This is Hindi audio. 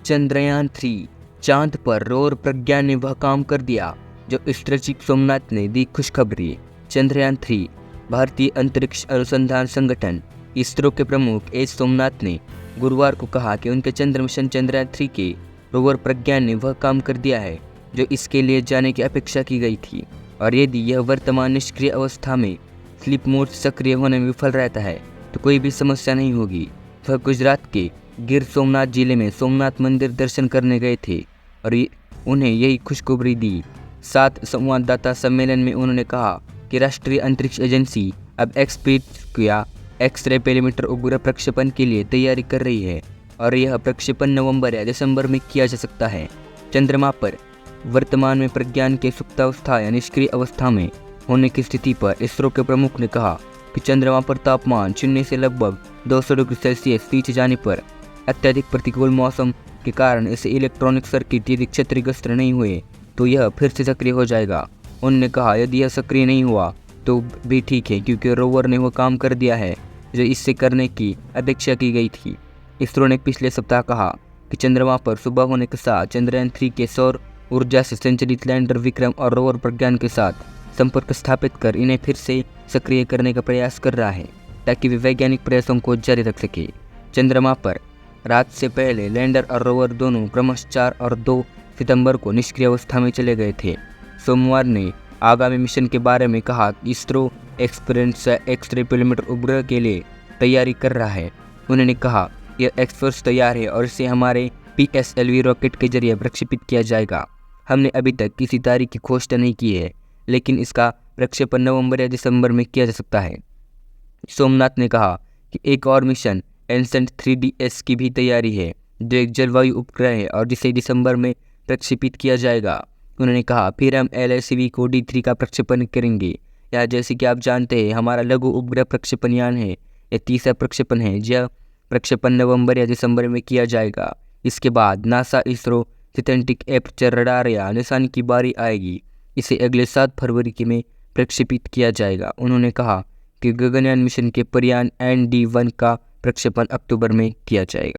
चंद्रयान-3 चांद पर रोवर प्रज्ञान ने वह काम कर दिया जो स्ट्रेचिक सोमनाथ ने दी खुशखबरी। चंद्रयान-3 भारतीय अंतरिक्ष अनुसंधान संगठन इसरो के प्रमुख एस सोमनाथ ने गुरुवार को कहा कि उनके चंद्र मिशन चंद्रयान-3 के रोवर प्रज्ञान ने वह काम कर दिया है जो इसके लिए जाने की अपेक्षा की गई थी, और यदि यह वर्तमान निष्क्रिय अवस्था में स्लीप मोड सक्रिय होने में विफल रहता है तो कोई भी समस्या नहीं होगी। वह गुजरात के गिर सोमनाथ जिले में सोमनाथ मंदिर दर्शन करने गए थे और उन्हें यही खुशखबरी दी। साथ संवाददाता सम्मेलन में उन्होंने कहा कि राष्ट्रीय अंतरिक्ष एजेंसी अब एक्स-रे पेरीमीटर उपग्रह प्रक्षेपण के लिए तैयारी कर रही है और यह प्रक्षेपण नवंबर या दिसंबर में किया जा सकता है। चंद्रमा पर वर्तमान में प्रज्ञान के सुप्तावस्था या निष्क्रिय अवस्था में होने की स्थिति पर इसरो के प्रमुख ने कहा कि चंद्रमा पर तापमान शून्य से लगभग 200 डिग्री सेल्सियस नीचे जाने पर अत्यधिक प्रतिकूल मौसम के कारण इसे इलेक्ट्रॉनिक सर्किट यदि क्षतिग्रस्त नहीं हुए तो यह फिर से सक्रिय हो जाएगा। उन्होंने कहा यदि यह सक्रिय नहीं हुआ तो भी ठीक है, क्योंकि रोवर ने वो काम कर दिया है जो इससे करने की अपेक्षा की गई थी। इसरो ने पिछले सप्ताह कहा कि चंद्रमा पर सुबह होने के साथ चंद्रयान-3 के सौर ऊर्जा से संचालित लैंडर विक्रम और रोवर प्रज्ञान के साथ संपर्क स्थापित कर इन्हें फिर से सक्रिय करने का प्रयास कर रहा है ताकि वे वैज्ञानिक प्रयासों को जारी रख सके। चंद्रमा पर रात से पहले लैंडर और रोवर दोनों क्रमशः 4 और 2 सितंबर को निष्क्रिय अवस्था में चले गए थे। सोमवार ने आगामी मिशन के बारे में कहा कि इसरो एक्स-रे पेरीमीटर उपग्रह के लिए तैयारी कर रहा है। उन्होंने कहा यह एक्सपर्ट तैयार है और इसे हमारे PSLV रॉकेट के जरिए प्रक्षेपित किया जाएगा। हमने अभी तक किसी तारीख की घोषणा नहीं की है, लेकिन इसका प्रक्षेपण नवंबर या दिसंबर में किया जा सकता है। सोमनाथ ने कहा कि एक और मिशन एनसेंट 3DS की भी तैयारी है जो एक जलवायु उपग्रह है और जिसे दिसंबर में प्रक्षेपित किया जाएगा। उन्होंने कहा फिर हम LSV को D3 का प्रक्षेपण करेंगे। या जैसे कि आप जानते हैं हमारा लघु उपग्रह प्रक्षेपण यान है, यह तीसरा प्रक्षेपण है। यह प्रक्षेपण नवंबर या दिसंबर में किया जाएगा। इसके बाद NASA ISRO synthetic aperture radar या निशान की बारी आएगी। इसे अगले 7 फरवरी में प्रक्षेपित किया जाएगा। उन्होंने कहा कि गगनयान मिशन के प्रयाण ND1 का प्रक्षेपण अक्टूबर में किया जाएगा।